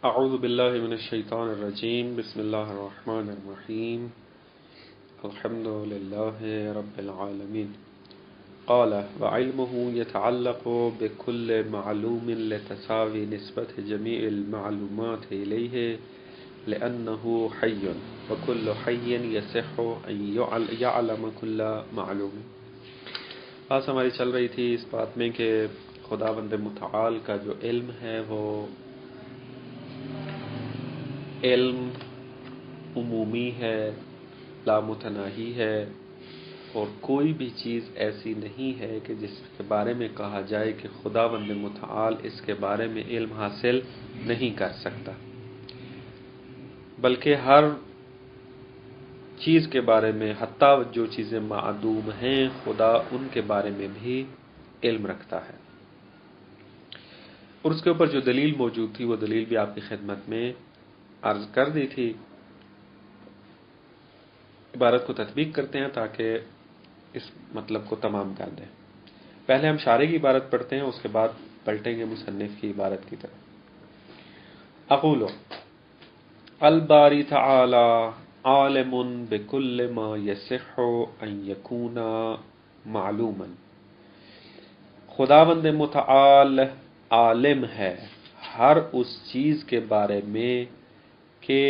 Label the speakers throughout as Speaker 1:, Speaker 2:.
Speaker 1: اعوذ باللہ من الشیطان الرجیم بسم اللہ الرحمن الرحیم الحمد للہ رب العالمین قال وعلمه يتعلق بكل معلوم لتساوي نسبة جميع المعلومات إليه لأنه حي وكل حي يصح أن يعلم كل معلوم. بات ہماری چل رہی تھی اس بات میں کہ خداوند متعال کا جو علم ہے وہ علم عمومی ہے، لامتناہی ہے، اور کوئی بھی چیز ایسی نہیں ہے کہ جس کے بارے میں کہا جائے کہ خداوند متعال اس کے بارے میں علم حاصل نہیں کر سکتا، بلکہ ہر چیز کے بارے میں، حتیٰ جو چیزیں معدوم ہیں، خدا ان کے بارے میں بھی علم رکھتا ہے. اور اس کے اوپر جو دلیل موجود تھی وہ دلیل بھی آپ کی خدمت میں عرض کر دی تھی. عبارت کو تطبیق کرتے ہیں تاکہ اس مطلب کو تمام کر دیں. پہلے ہم شارح کی عبارت پڑھتے ہیں، اس کے بعد پلٹیں گے مصنف کی عبارت کی طرف. اقول الباری تعالی عالم بكل ما يصح ان يكون معلوما. خداوند متعال عالم ہے ہر اس چیز کے بارے میں کہ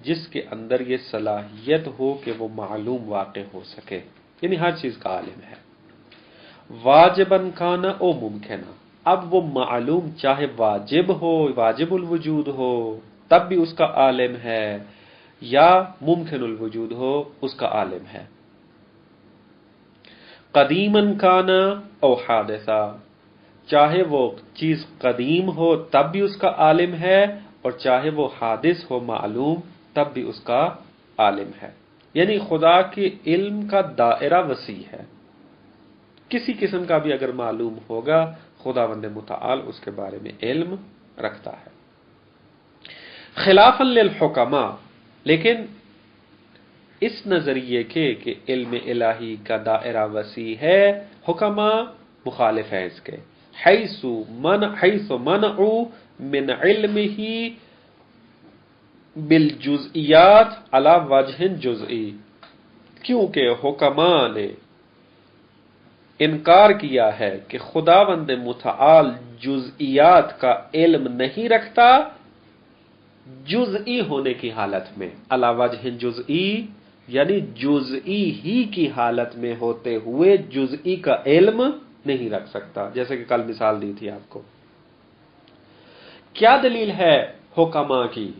Speaker 1: جس کے اندر یہ صلاحیت ہو کہ وہ معلوم واقع ہو سکے، یعنی ہر چیز کا عالم ہے. واجباً کانا او ممکنہ، اب وہ معلوم چاہے واجب ہو، واجب الوجود ہو تب بھی اس کا عالم ہے، یا ممکن الوجود ہو اس کا عالم ہے. قدیماً کانا او حادثہ، چاہے وہ چیز قدیم ہو تب بھی اس کا عالم ہے، اور چاہے وہ حادث ہو معلوم تب بھی اس کا عالم ہے. یعنی خدا کے علم کا دائرہ وسیع ہے، کسی قسم کا بھی اگر معلوم ہوگا خداوند متعال اس کے بارے میں علم رکھتا ہے. خلافاً للحکماء، لیکن اس نظریے کے کہ علم الہی کا دائرہ وسیع ہے، حکماء مخالف ہیں اس کے. حیث منعوا من علمہ بالجزئیات علی وجہ جزئی، کیونکہ حکماء نے انکار کیا ہے کہ خداوند متعال جزئیات کا علم نہیں رکھتا جزئی ہونے کی حالت میں. علی وجہ جزئی یعنی جزئی ہی کی حالت میں ہوتے ہوئے جزئی کا علم نہیں رکھ سکتا، جیسے کہ کل مثال دی تھی آپ کو. کیا دلیل ہے حکماء کی؟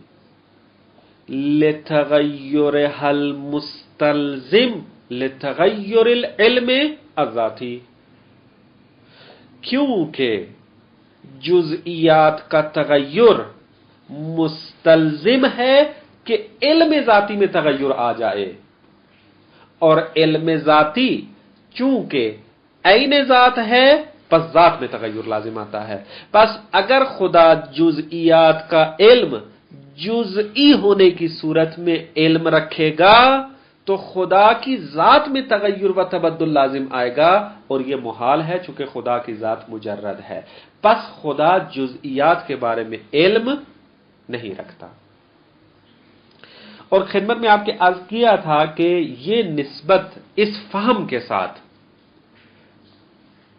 Speaker 1: لتغیرها المستلزم لتغیر العلم الذاتی، کیونکہ جزئیات کا تغیر مستلزم ہے کہ علم ذاتی میں تغیر آ جائے، اور علم ذاتی چونکہ عین ذات ہے پس ذات میں تغیر لازم آتا ہے. پس اگر خدا جزئیات کا علم جزئی ہونے کی صورت میں علم رکھے گا تو خدا کی ذات میں تغیر و تبدل لازم آئے گا، اور یہ محال ہے چونکہ خدا کی ذات مجرد ہے. پس خدا جزئیات کے بارے میں علم نہیں رکھتا. اور خدمت میں آپ کے عرض کیا تھا کہ یہ نسبت اس فہم کے ساتھ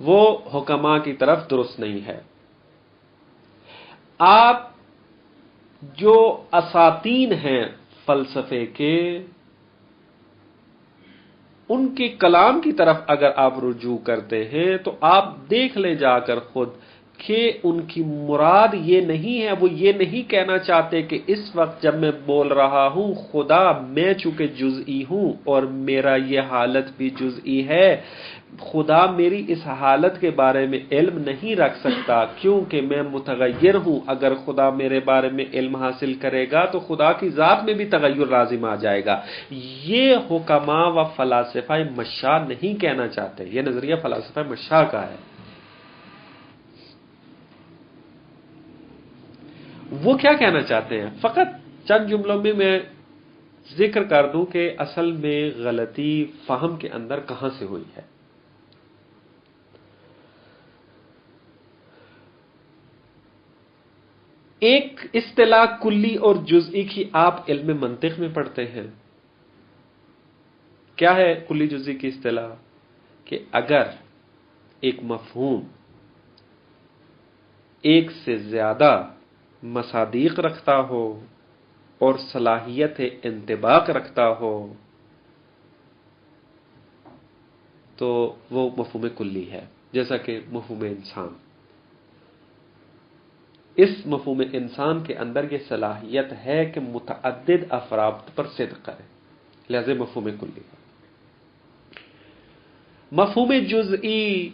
Speaker 1: وہ حکماء کی طرف درست نہیں ہے. آپ جو اساطین ہیں فلسفے کے، ان کے کلام کی طرف اگر آپ رجوع کرتے ہیں تو آپ دیکھ لیں جا کر خود کہ ان کی مراد یہ نہیں ہے، وہ یہ نہیں کہنا چاہتے کہ اس وقت جب میں بول رہا ہوں خدا میں چونکہ جزئی ہوں اور میرا یہ حالت بھی جزئی ہے، خدا میری اس حالت کے بارے میں علم نہیں رکھ سکتا کیونکہ میں متغیر ہوں. اگر خدا میرے بارے میں علم حاصل کرے گا تو خدا کی ذات میں بھی تغیر لازم آ جائے گا. یہ حکماء و فلاسفہ مشاء نہیں کہنا چاہتے، یہ نظریہ فلاسفہ مشاء کا ہے. وہ کیا کہنا چاہتے ہیں؟ فقط چند جملوں میں ذکر کر دوں کہ اصل میں غلطی فہم کے اندر کہاں سے ہوئی ہے. ایک اصطلاح کلی اور جزئی کی آپ علم منطق میں پڑھتے ہیں. کیا ہے کلی جزئی کی اصطلاح؟ کہ اگر ایک مفہوم ایک سے زیادہ مصادیق رکھتا ہو اور صلاحیت انطباق رکھتا ہو تو وہ مفہوم کلی ہے. جیسا کہ مفہوم انسان، اس مفہوم انسان کے اندر یہ صلاحیت ہے کہ متعدد افراد پر صدق کرے، لہذا مفہوم کلی ہے. مفہوم جزئی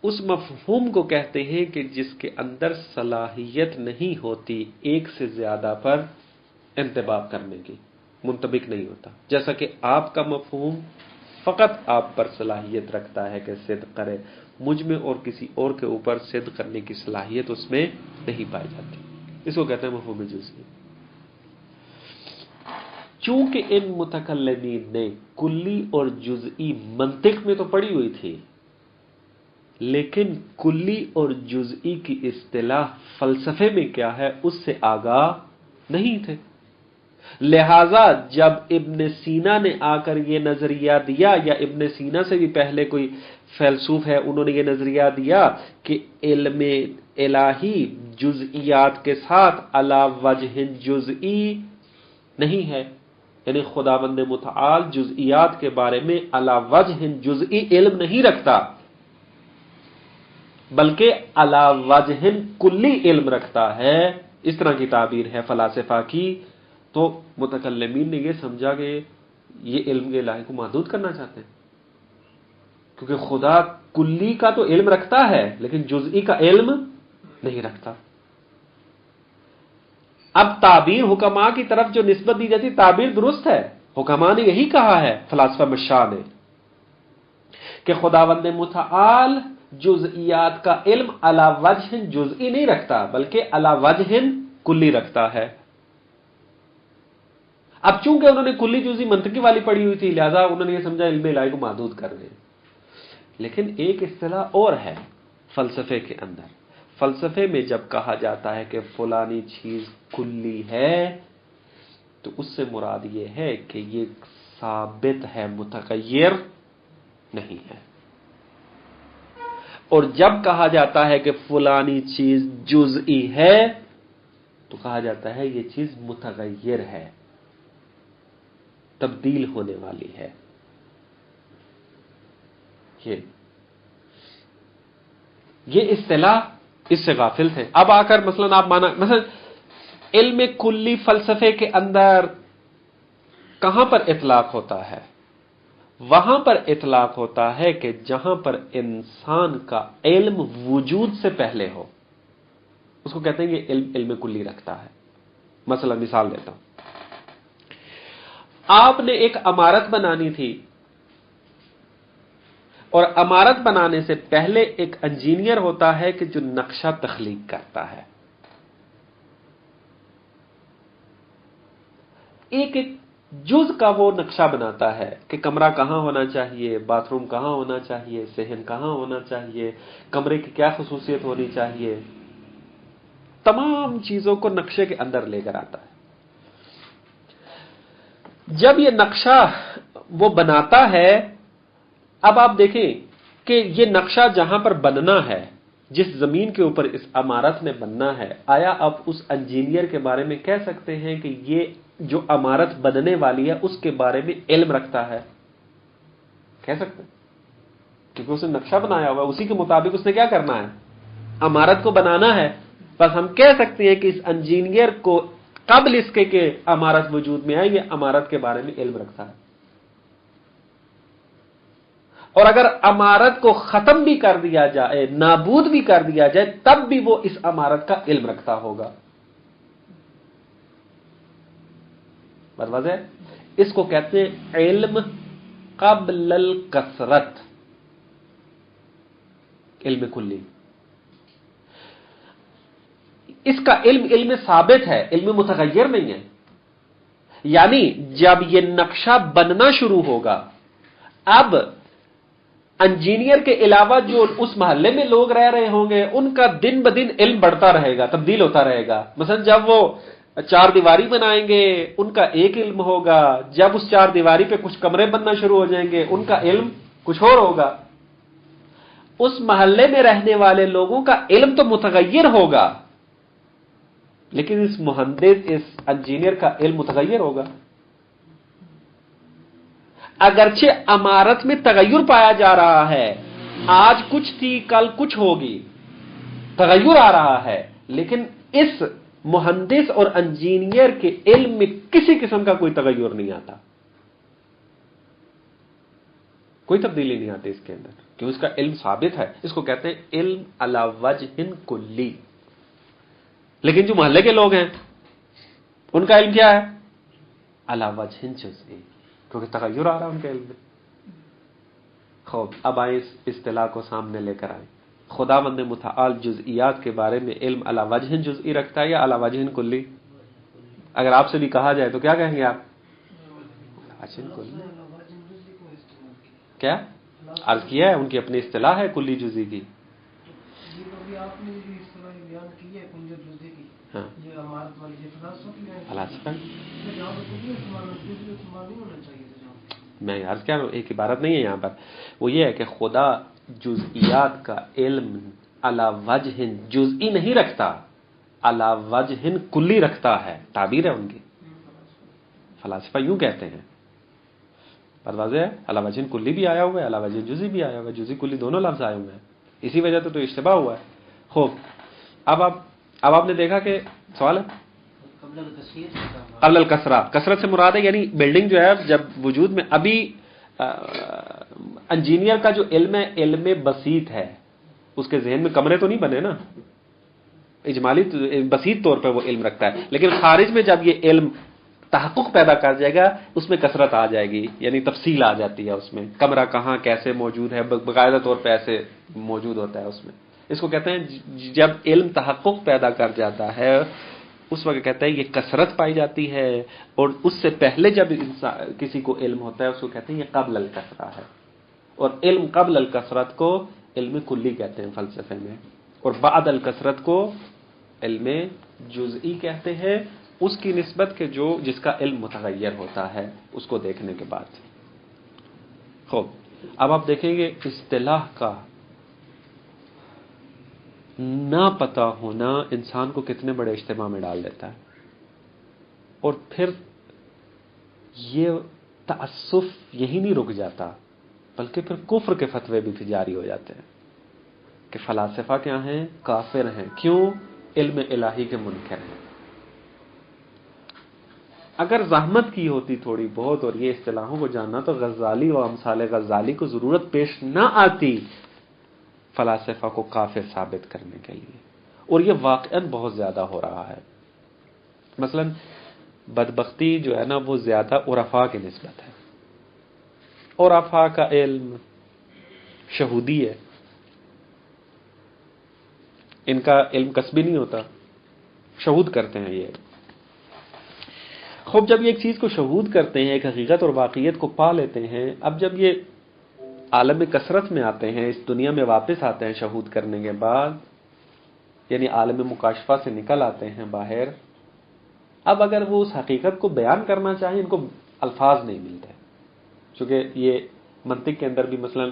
Speaker 1: اس مفہوم کو کہتے ہیں کہ جس کے اندر صلاحیت نہیں ہوتی ایک سے زیادہ پر انطباق کرنے کی، منطبق نہیں ہوتا. جیسا کہ آپ کا مفہوم فقط آپ پر صلاحیت رکھتا ہے کہ صدق کرے، مجھ میں اور کسی اور کے اوپر صدق کرنے کی صلاحیت اس میں نہیں پائی جاتی. اس کو کہتے ہیں مفہوم جزئی. چونکہ ان متکلمین نے کلی اور جزئی منطق میں تو پڑھی ہوئی تھی، لیکن کلی اور جزئی کی اصطلاح فلسفے میں کیا ہے اس سے آگاہ نہیں تھے. لہذا جب ابن سینا نے آ کر یہ نظریہ دیا، یا ابن سینا سے بھی پہلے کوئی فیلسوف ہے انہوں نے یہ نظریہ دیا کہ علم الہی جزئیات کے ساتھ علی وجہ جزئی نہیں ہے، یعنی خداوند متعال جزئیات کے بارے میں علی وجہ جزئی علم نہیں رکھتا، بلکہ علی وجہ کلی علم رکھتا ہے، اس طرح کی تعبیر ہے فلاسفہ کی. تو متکلمین نے یہ سمجھا کہ یہ علم الہی کو محدود کرنا چاہتے ہیں، کیونکہ خدا کلی کا تو علم رکھتا ہے لیکن جزئی کا علم نہیں رکھتا. اب تعبیر حکماء کی طرف جو نسبت دی جاتی تعبیر درست ہے، حکماء نے یہی کہا ہے، فلاسفہ مشاء نے، کہ خداوند متعال جزئیات کا علم علی وجہ جزئی نہیں رکھتا بلکہ علی وجہ کلی رکھتا ہے. اب چونکہ انہوں نے کلی جزئی منطقی والی پڑھی ہوئی تھی، لہذا انہوں نے یہ سمجھا علم الہی کو محدود کر دیں. لیکن ایک اصطلاح اور ہے فلسفے کے اندر. فلسفے میں جب کہا جاتا ہے کہ فلانی چیز کلی ہے تو اس سے مراد یہ ہے کہ یہ ثابت ہے، متغیر نہیں ہے. اور جب کہا جاتا ہے کہ فلانی چیز جزئی ہے تو کہا جاتا ہے یہ چیز متغیر ہے، تبدیل ہونے والی ہے. یہ اصطلاح اس سے غافل تھے. اب آ کر مثلا آپ مثلا علم کلی فلسفے کے اندر کہاں پر اطلاق ہوتا ہے؟ وہاں پر اطلاق ہوتا ہے کہ جہاں پر انسان کا علم وجود سے پہلے ہو، اس کو کہتے ہیں کہ علم کلی رکھتا ہے. مثلا مثال دیتا ہوں، آپ نے ایک عمارت بنانی تھی اور عمارت بنانے سے پہلے ایک انجینئر ہوتا ہے کہ جو نقشہ تخلیق کرتا ہے. ایک جز کا وہ نقشہ بناتا ہے کہ کمرہ کہاں ہونا چاہیے، باتھ روم کہاں ہونا چاہیے، صحن کہاں ہونا چاہیے، کمرے کی کیا خصوصیت ہونی چاہیے، تمام چیزوں کو نقشے کے اندر لے کر آتا ہے. جب یہ نقشہ وہ بناتا ہے، اب آپ دیکھیں کہ یہ نقشہ جہاں پر بننا ہے، جس زمین کے اوپر اس عمارت نے بننا ہے، آیا آپ اس انجینئر کے بارے میں کہہ سکتے ہیں کہ یہ جو عمارت بننے والی ہے اس کے بارے میں علم رکھتا ہے؟ کہہ سکتے ہیں، کیونکہ اس نے نقشہ بنایا ہوا، اسی کے مطابق اس نے کیا کرنا ہے، عمارت کو بنانا ہے. بس ہم کہہ سکتے ہیں کہ اس انجینئر کو قبل اس کے کہ عمارت وجود میں آئے یہ عمارت کے بارے میں علم رکھتا ہے. اور اگر عمارت کو ختم بھی کر دیا جائے، نابود بھی کر دیا جائے، تب بھی وہ اس عمارت کا علم رکھتا ہوگا. بات ہے، اس کو کہتے ہیں علم قبل الکثرت، علم کلی. اس کا علم ثابت ہے، علم متغیر نہیں ہے. یعنی جب یہ نقشہ بننا شروع ہوگا، اب انجینئر کے علاوہ جو اس محلے میں لوگ رہ رہے ہوں گے ان کا دن بدن علم بڑھتا رہے گا، تبدیل ہوتا رہے گا. مثلا جب وہ چار دیواری بنائیں گے ان کا ایک علم ہوگا، جب اس چار دیواری پہ کچھ کمرے بننا شروع ہو جائیں گے ان کا علم کچھ اور ہوگا. اس محلے میں رہنے والے لوگوں کا علم تو متغیر ہوگا، لیکن اس مہندس، اس انجینئر کا علم متغیر ہوگا. اگرچہ عمارت میں تغیر پایا جا رہا ہے، آج کچھ تھی کل کچھ ہوگی، تغیر آ رہا ہے، لیکن اس مہندس اور انجینئر کے علم میں کسی قسم کا کوئی تغیر نہیں آتا، کوئی تبدیلی نہیں آتی اس کے اندر، کیوں؟ اس کا علم ثابت ہے. اس کو کہتے ہیں علم علی وجہ کلی. لیکن جو محلے کے لوگ ہیں ان کا علم کیا ہے؟ علی وجہ جزئی، کیونکہ تغیر آ رہا ہے ان کے علم میں. خوب اب آئیں اس اصطلاح کو سامنے لے کر آئیں. خداوند متعال جزئیات کے بارے میں علم علی وجہ جزئی رکھتا ہے یا علی وجہ کلی؟ اگر آپ سے بھی کہا جائے تو کیا کہیں گے آپ؟ وجہ کلی. کیا عرض کیا ہے ان کی اپنی اصطلاح ہے کلی جزئی کی. ہاں میں عرض کیا ایک عبارت نہیں ہے یہاں پر، وہ یہ ہے کہ خدا جزئیات کا علم علی وجہ جزئی نہیں رکھتا، علی وجہ کلی رکھتا ہے. تعبیر ہے ان کی، فلاسفہ یوں کہتے ہیں. پر واضح ہے علی وجہ کلی بھی آیا ہوا ہے، علی وجہ جزئی بھی آیا ہوا ہے، جزئی کلی دونوں لفظ آئے ہوئے ہیں. اسی وجہ تو اشتباہ ہوا ہے. خوب اب آپ نے دیکھا کہ سوال ہے قبل الکثرہ، کثرت سے مراد ہے یعنی بلڈنگ جو ہے جب وجود میں، ابھی انجینئر کا جو علم ہے علم بسیط ہے، اس کے ذہن میں کمرے تو نہیں بنے نا، اجمالی بسیط طور پہ وہ علم رکھتا ہے. لیکن خارج میں جب یہ علم تحقق پیدا کر جائے گا اس میں کثرت آ جائے گی، یعنی تفصیل آ جاتی ہے اس میں، کمرہ کہاں کیسے موجود ہے باقاعدہ طور پہ ایسے موجود ہوتا ہے اس میں. اس کو کہتے ہیں جب علم تحقق پیدا کر جاتا ہے اس وقت کہتے ہیں یہ کثرت پائی جاتی ہے، اور اس سے پہلے جب کسی کو علم ہوتا ہے اس کو کہتے ہیں یہ قبل الکثرہ ہے. اور علم قبل الکثرت کو علم کلی کہتے ہیں فلسفے میں، اور بعد الکثرت کو علم جزئی کہتے ہیں اس کی نسبت کے جس کا علم متغیر ہوتا ہے اس کو دیکھنے کے بعد. خوب اب آپ دیکھیں گے اصطلاح کا نہ پتہ ہونا انسان کو کتنے بڑے اجتماع میں ڈال دیتا ہے، اور پھر یہ تعسف یہی نہیں رک جاتا بلکہ پھر کفر کے فتوے بھی جاری ہو جاتے ہیں کہ فلاسفہ کیا ہیں؟ کافر ہیں. کیوں؟ علم الہی کے منکر ہیں. اگر زحمت کی ہوتی تھوڑی بہت اور یہ اصطلاحوں کو جاننا تو غزالی و امثال غزالی کو ضرورت پیش نہ آتی فلاسفہ کو کافر ثابت کرنے کے لیے. اور یہ واقعاً بہت زیادہ ہو رہا ہے. مثلا بدبختی جو ہے نا وہ زیادہ عرفاء کی نسبت ہے. عرفاء کا علم شہودی ہے، ان کا علم کسبی نہیں ہوتا، شہود کرتے ہیں یہ. خوب جب یہ ایک چیز کو شہود کرتے ہیں، ایک حقیقت اور واقعیت کو پا لیتے ہیں، اب جب یہ عالم کثرت میں آتے ہیں، اس دنیا میں واپس آتے ہیں شہود کرنے کے بعد، یعنی عالم مکاشفہ سے نکل آتے ہیں باہر، اب اگر وہ اس حقیقت کو بیان کرنا چاہیں ان کو الفاظ نہیں ملتے. چونکہ یہ منطق کے اندر بھی مثلا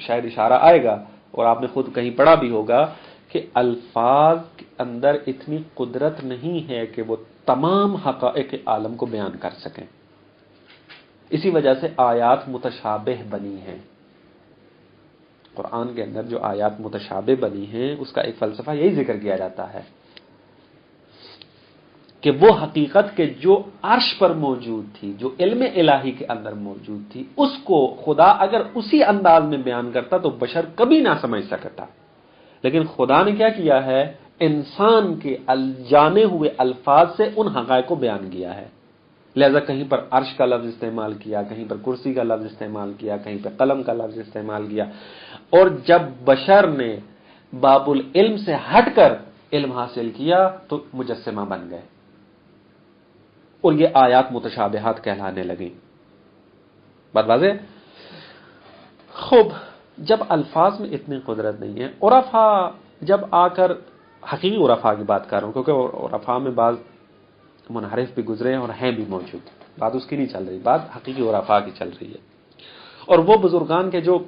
Speaker 1: شاید اشارہ آئے گا اور آپ نے خود کہیں پڑھا بھی ہوگا کہ الفاظ کے اندر اتنی قدرت نہیں ہے کہ وہ تمام حقائق عالم کو بیان کر سکیں. اسی وجہ سے آیات متشابہ بنی ہیں. قرآن کے اندر جو آیات متشابہ بنی ہیں اس کا ایک فلسفہ یہی ذکر کیا جاتا ہے کہ وہ حقیقت کے جو عرش پر موجود تھی، جو علم الہی کے اندر موجود تھی، اس کو خدا اگر اسی انداز میں بیان کرتا تو بشر کبھی نہ سمجھ سکتا. لیکن خدا نے کیا کیا ہے؟ انسان کے جانے ہوئے الفاظ سے ان حقائق کو بیان کیا ہے. لہذا کہیں پر عرش کا لفظ استعمال کیا، کہیں پر کرسی کا لفظ استعمال کیا، کہیں پر قلم کا لفظ استعمال کیا. اور جب بشر نے باب العلم سے ہٹ کر علم حاصل کیا تو مجسمہ بن گئے اور یہ آیات متشابہات کہلانے لگیں. بات واضح؟ خوب جب الفاظ میں اتنی قدرت نہیں ہے، عرفا جب آ کر، حقیقی عرفا کی بات کر رہا ہوں کیونکہ عرفا میں بعض منحرف بھی گزرے ہیں اور ہیں بھی موجود، بات اس کی نہیں چل رہی، بات حقیقی عرفا کی چل رہی ہے. اور وہ بزرگان کے جو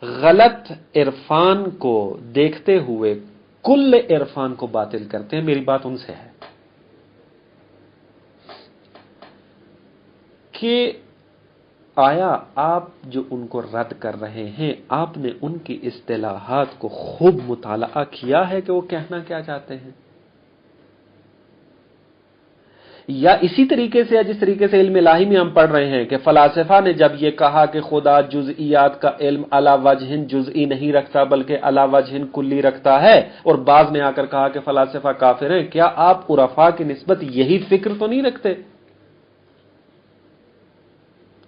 Speaker 1: غلط عرفان کو دیکھتے ہوئے کل عرفان کو باطل کرتے ہیں، میری بات ان سے ہے کہ آیا آپ جو ان کو رد کر رہے ہیں، آپ نے ان کی اصطلاحات کو خوب مطالعہ کیا ہے کہ وہ کہنا کیا چاہتے ہیں؟ یا اسی طریقے سے، جس طریقے سے علم الہی میں ہم پڑھ رہے ہیں کہ فلاسفہ نے جب یہ کہا کہ خدا جزئیات کا علم علی وجہ جزئی نہیں رکھتا بلکہ علی وجہ کلی رکھتا ہے، اور بعض نے آ کر کہا کہ فلاسفہ کافر ہیں، کیا آپ عرفاء کی نسبت یہی فکر تو نہیں رکھتے؟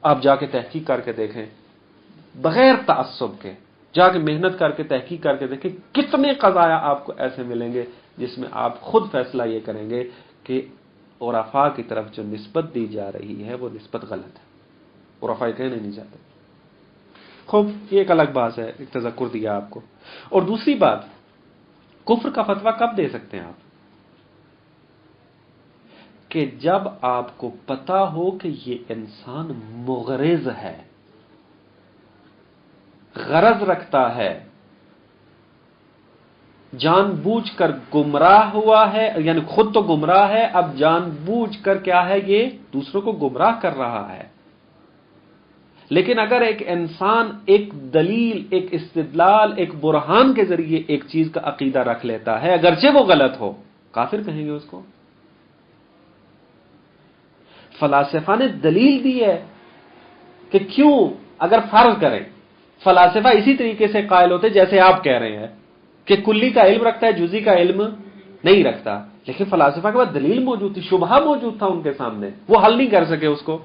Speaker 1: آپ جا کے تحقیق کر کے دیکھیں، بغیر تعصب کے جا کے محنت کر کے تحقیق کر کے دیکھیں، کتنے قضایا آپ کو ایسے ملیں گے جس میں آپ خود فیصلہ یہ کریں گے کہ عرفاء کی طرف جو نسبت دی جا رہی ہے وہ نسبت غلط ہے، عرفاء کہنے نہیں جاتے. خوب، یہ ایک الگ بات ہے، ایک تذکر دیا آپ کو. اور دوسری بات، کفر کا فتویٰ کب دے سکتے ہیں آپ؟ کہ جب آپ کو پتا ہو کہ یہ انسان مغرض ہے، غرض رکھتا ہے، جان بوجھ کر گمراہ ہوا ہے، یعنی خود تو گمراہ ہے، اب جان بوجھ کر کیا ہے، یہ دوسروں کو گمراہ کر رہا ہے. لیکن اگر ایک انسان ایک دلیل، ایک استدلال، ایک برہان کے ذریعے ایک چیز کا عقیدہ رکھ لیتا ہے، اگرچہ وہ غلط ہو، کافر کہیں گے اس کو. فلاسفہ نے دلیل دی ہے کہ کیوں، اگر فرض کریں فلاسفہ اسی طریقے سے قائل ہوتے جیسے آپ کہہ رہے ہیں کہ کلی کا علم رکھتا ہے، جزئی کا علم نہیں رکھتا، لیکن فلاسفہ کے بعد دلیل موجود تھی، شبہہ موجود تھا ان کے سامنے، وہ حل نہیں کر سکے اس کو،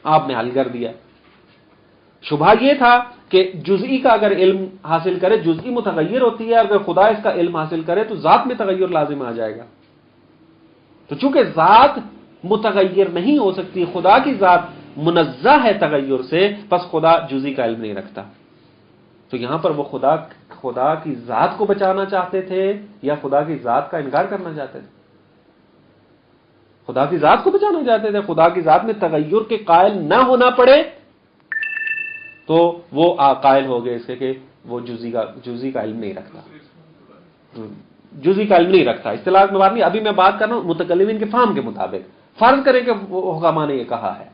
Speaker 1: آپ نے حل کر دیا. شبہہ یہ تھا کہ جزئی کا اگر علم حاصل کرے، جزئی متغیر ہوتی ہے، اگر خدا اس کا علم حاصل کرے تو ذات میں تغیر لازم آ جائے گا. تو چونکہ ذات متغیر نہیں ہو سکتی، خدا کی ذات منزہ ہے تغیر سے، پس خدا جزئی کا علم نہیں رکھتا. تو یہاں پر وہ خدا کی ذات کو بچانا چاہتے تھے یا خدا کی ذات کا انکار کرنا چاہتے تھے؟ خدا کی ذات کو بچانا چاہتے تھے. خدا کی ذات میں تغیر کے قائل نہ ہونا پڑے تو وہ قائل ہو گئے اس کے کہ وہ جزئی کا علم نہیں رکھتا، جزئی کا علم نہیں رکھتا. اصطلاح میں بات نہیں، ابھی میں بات کر رہا ہوں متکلمین کے فہم کے مطابق. فرض کریں کہ وہ حکماء نے یہ کہا ہے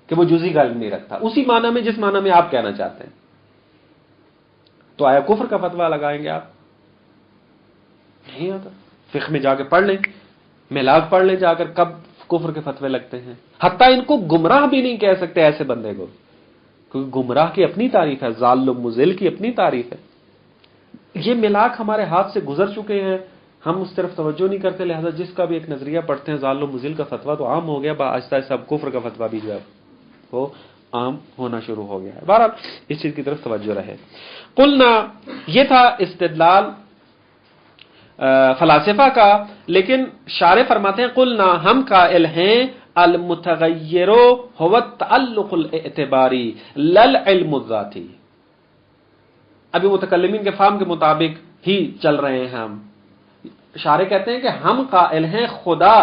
Speaker 1: کہ وہ جزئی کا علم نہیں رکھتا، اسی معنی میں جس معنی میں آپ کہنا چاہتے ہیں، تو آیا کفر کا فتویٰ لگائیں گے آپ؟ نہیں آتا. فقہ میں جا کے پڑھ لیں، میلاک پڑھ لیں جا کر، کب کفر کے فتوے لگتے ہیں. حتیٰ ان کو گمراہ بھی نہیں کہہ سکتے ایسے بندے کو، کیونکہ گمراہ کی اپنی تعریف ہے، ضال و مضل کی اپنی تعریف ہے. یہ میلاک ہمارے ہاتھ سے گزر چکے ہیں، ہم اس طرف توجہ نہیں کرتے، لہذا جس کا بھی ایک نظریہ پڑھتے ہیں ضال و مضل کا فتویٰ تو عام ہو گیا، آہستہ آہستہ اب کفر کا فتویٰ بھی جو ہے وہ عام ہونا شروع ہو گیا ہے. بہرحال اس چیز کی طرف توجہ رہے. قلنا، یہ تھا استدلال فلاسفہ کا. لیکن شارح فرماتے ہیں قلنا، ہم قائل ہیں المتغیر هو التعلق الاعتباری للعلم الذاتی. ابھی متکلمین کے فہم کے مطابق ہی چل رہے ہیں ہم. شارح کہتے ہیں کہ ہم قائل ہیں خدا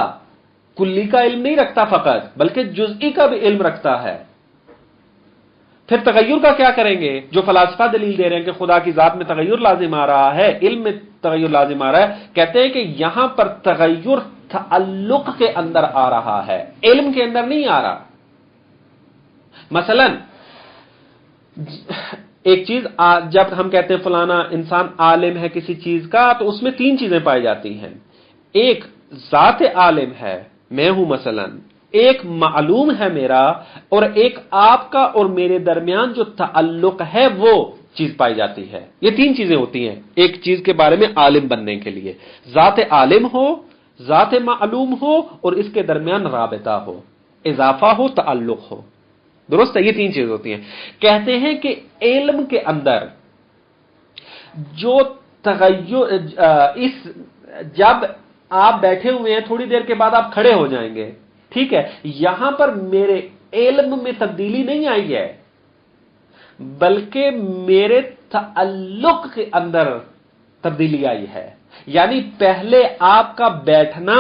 Speaker 1: کلی کا علم نہیں رکھتا فقط، بلکہ جزئی کا بھی علم رکھتا ہے. پھر تغیر کا کیا کریں گے؟ جو فلاسفہ دلیل دے رہے ہیں کہ خدا کی ذات میں تغیر لازم آ رہا ہے، علم میں تغیر لازم آ رہا ہے، کہتے ہیں کہ یہاں پر تغیر تعلق کے اندر آ رہا ہے، علم کے اندر نہیں آ رہا. مثلا ایک چیز جب ہم کہتے ہیں فلانا انسان عالم ہے کسی چیز کا، تو اس میں تین چیزیں پائی جاتی ہیں. ایک ذات عالم ہے، میں ہوں مثلا، ایک معلوم ہے میرا، اور ایک آپ کا اور میرے درمیان جو تعلق ہے وہ چیز پائی جاتی ہے. یہ تین چیزیں ہوتی ہیں ایک چیز کے بارے میں عالم بننے کے لیے: ذات عالم ہو، ذات معلوم ہو، اور اس کے درمیان رابطہ ہو، اضافہ ہو، تعلق ہو. درست ہے؟ یہ تین چیزیں ہوتی ہیں. کہتے ہیں کہ علم کے اندر جو تغیر، جب آپ بیٹھے ہوئے ہیں تھوڑی دیر کے بعد آپ کھڑے ہو جائیں گے، ٹھیک ہے، یہاں پر میرے علم میں تبدیلی نہیں آئی ہے، بلکہ میرے تعلق کے اندر تبدیلی آئی ہے. یعنی پہلے آپ کا بیٹھنا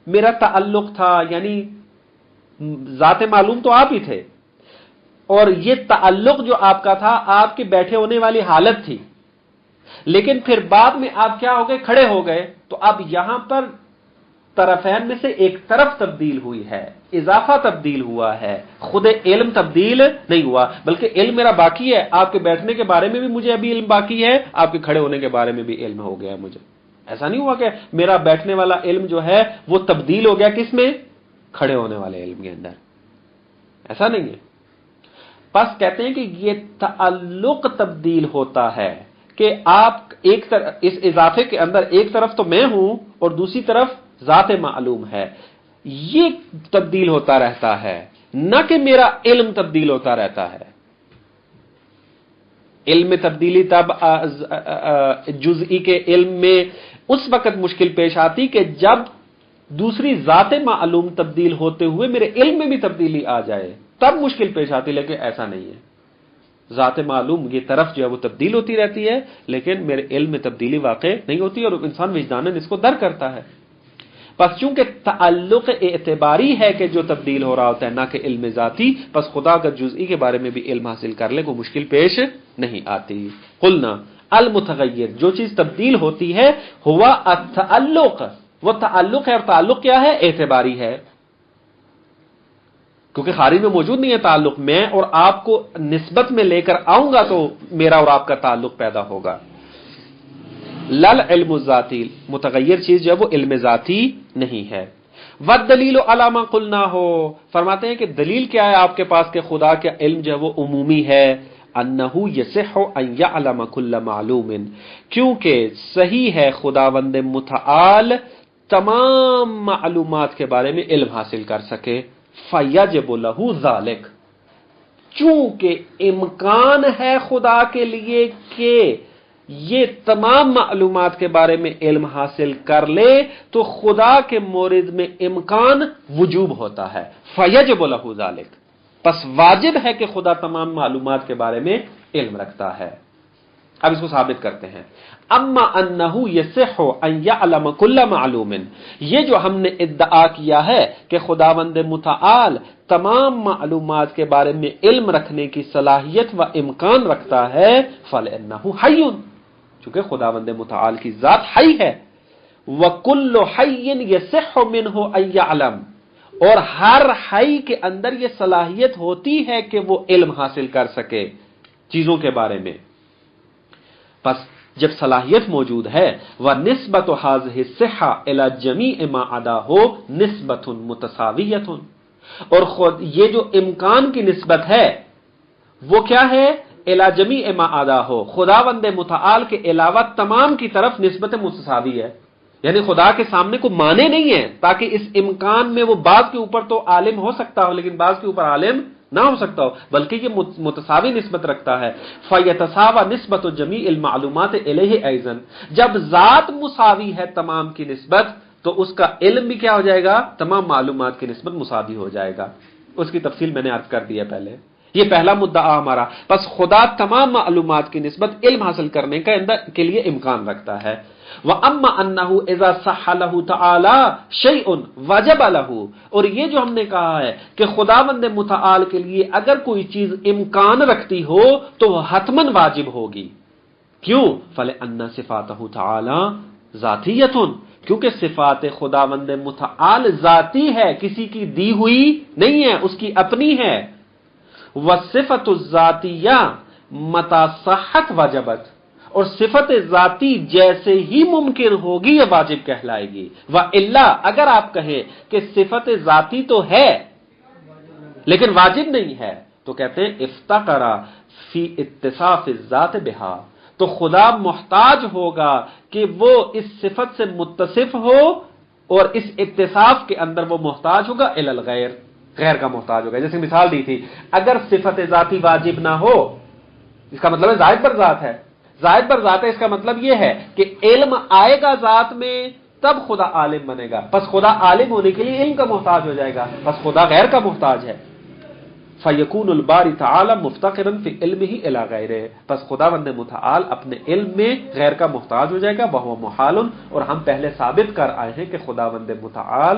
Speaker 1: میرا تعلق تھا، یعنی ذات معلوم تو آپ ہی تھے، اور یہ تعلق جو آپ کا تھا آپ کے بیٹھے ہونے والی حالت تھی. لیکن پھر بعد میں آپ کیا ہو گئے؟ کھڑے ہو گئے. تو اب یہاں پر طرفین میں سے ایک طرف تبدیل ہوئی ہے، اضافہ تبدیل ہوا ہے، خود علم تبدیل نہیں ہوا، بلکہ علم میرا باقی ہے. آپ کے بیٹھنے کے بارے میں بھی مجھے ابھی علم باقی ہے، آپ کے کھڑے ہونے کے بارے میں بھی علم ہو گیا مجھے. ایسا نہیں ہوا کہ میرا بیٹھنے والا علم جو ہے وہ تبدیل ہو گیا کس میں؟ کھڑے ہونے والے علم کے اندر. ایسا نہیں ہے. بس کہتے ہیں کہ یہ تعلق تبدیل ہوتا ہے کہ آپ ایک طرف اس اضافے کے اندر ایک طرف تو میں ہوں اور دوسری طرف ذات معلوم ہے، یہ تبدیل ہوتا رہتا ہے، نہ کہ میرا علم تبدیل ہوتا رہتا ہے. علم میں تبدیلی تب جزئی کے علم میں اس وقت مشکل پیش آتی کہ جب دوسری ذات معلوم تبدیل ہوتے ہوئے میرے علم میں بھی تبدیلی آ جائے، تب مشکل پیش آتی. لیکن ایسا نہیں ہے. ذات معلوم یہ طرف جو ہے وہ تبدیل ہوتی رہتی ہے، لیکن میرے علم میں تبدیلی واقع نہیں ہوتی، اور انسان وجداناً اس کو در کرتا ہے. پس چونکہ تعلق اعتباری ہے کہ جو تبدیل ہو رہا ہوتا ہے، نہ کہ علم ذاتی، پس خدا کا جزئی کے بارے میں بھی علم حاصل کر لے کو مشکل پیش نہیں آتی. قلنا المتغیر، جو چیز تبدیل ہوتی ہے، ہوا التعلق، وہ تعلق ہے. اور تعلق کیا ہے؟ اعتباری ہے، کیونکہ خارج میں موجود نہیں ہے تعلق. میں اور آپ کو نسبت میں لے کر آؤں گا تو میرا اور آپ کا تعلق پیدا ہوگا. لل علم الذاتی، متغیر چیز جو ہے وہ علم ذاتی نہیں ہے. والدلیل علی ما قلنا ہو، فرماتے ہیں کہ دلیل کیا ہے آپ کے پاس کہ خدا کا علم جو ہے وہ عمومی ہے. انہ یصح ان یعلم کل معلوم، کیونکہ صحیح ہے خداوند متعال تمام معلومات کے بارے میں علم حاصل کر سکے. فیجب لہ ذالک، چونکہ امکان ہے خدا کے لیے کہ یہ تمام معلومات کے بارے میں علم حاصل کر لے، تو خدا کے مورد میں امکان وجوب ہوتا ہے. فیجب لہ ذالک، پس واجب ہے کہ خدا تمام معلومات کے بارے میں علم رکھتا ہے. اب اس کو ثابت کرتے ہیں. اما انہ یصح ان یعلم کل معلوم، یہ جو ہم نے ادعا کیا ہے کہ خداوند متعال تمام معلومات کے بارے میں علم رکھنے کی صلاحیت و امکان رکھتا ہے، فلانہ حی، چونکہ خداوند متعال کی ذات حی ہے. وکل حی یصح منہ ان یعلم، اور ہر حی کے اندر یہ صلاحیت ہوتی ہے کہ وہ علم حاصل کر سکے چیزوں کے بارے میں. پس جب صلاحیت موجود ہے، وَنِسْبَةُ هَذِهِ الصِّحَّةِ إِلَى جَمِيعِ مَا عَدَاهُ نِسْبَةٌ مُتَسَاوِيَةٌ، اور خود یہ جو امکان کی نسبت ہے وہ کیا ہے؟ إِلَى جَمِيعِ مَا عَدَاهُ، خداوند متعال کے علاوہ تمام کی طرف نسبت متساوی ہے. یعنی خدا کے سامنے کوئی معنی نہیں ہے، تاکہ اس امکان میں وہ بعض کے اوپر تو عالم ہو سکتا ہو لیکن بعض کے اوپر عالم نہ ہو سکتا ہو، بلکہ یہ متساوی نسبت رکھتا ہے. فَيَتَسَاوَى نِسْبَةُ جَمِيعِ الْمَعْلُومَاتِ إِلَيْهِ أَيْضًا، جب ذات مساوی ہے تمام کی نسبت تو اس کا علم بھی کیا ہو جائے گا؟ تمام معلومات کی نسبت مساوی ہو جائے گا. اس کی تفصیل میں نے عرض کر دی ہے پہلے. یہ پہلا مدعا ہمارا. بس خدا تمام معلومات کی نسبت علم حاصل کرنے کے لیے امکان رکھتا ہے. وَأَمَّا أَنَّهُ إِذَا صَحَّ لَهُ تَعَالَى شَيْءٌ وَجَبَ لَهُ، اور یہ جو ہم نے کہا ہے کہ خداوند متعال کے لیے اگر کوئی چیز امکان رکھتی ہو تو وہ حتماً واجب ہوگی. کیوں؟ فَلِأَنَّ صِفَاتَهُ تَعَالَى ذَاتِيَّةٌ، کیونکہ صفات خداوند متعال ذاتی ہے، کسی کی دی ہوئی نہیں ہے، اس کی اپنی ہے. وَالصِّفَةُ الذَّاتِيَّةُ مَتَى صَحَّتْ وَجَبَتْ، اور صفت ذاتی جیسے ہی ممکن ہوگی یہ واجب کہلائے گی. وَإِلَّا، اگر آپ کہیں کہ صفت ذاتی تو ہے لیکن واجب نہیں ہے، تو کہتے ہیں افتقر فی اتصاف الذات بہا، تو خدا محتاج ہوگا کہ وہ اس صفت سے متصف ہو اور اس اتصاف کے اندر وہ محتاج ہوگا الی الغیر، غیر کا محتاج ہوگا. جیسے مثال دی تھی، اگر صفت ذاتی واجب نہ ہو، اس کا مطلب ہے زائد پر ذات ہے. زائد پر ذات ہے، اس کا مطلب یہ ہے کہ علم آئے گا ذات میں تب خدا عالم بنے گا. پس خدا عالم ہونے کے لیے علم کا محتاج ہو جائے گا، پس خدا غیر کا محتاج ہے. فیکون الباری تعالی مفتقرا فی علمہ الی غیرہ، پس خداوند متعال اپنے علم میں غیر کا محتاج ہو جائے گا، وہو محال، اور ہم پہلے ثابت کر آئے ہیں کہ خداوند متعال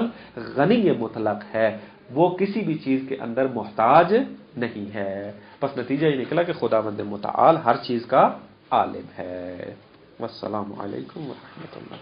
Speaker 1: غنی مطلق ہے، وہ کسی بھی چیز کے اندر محتاج نہیں ہے۔ پس نتیجہ یہ نکلا کہ خداوند متعال ہر چیز کا عالم ہے۔ والسلام علیکم ورحمۃ اللہ۔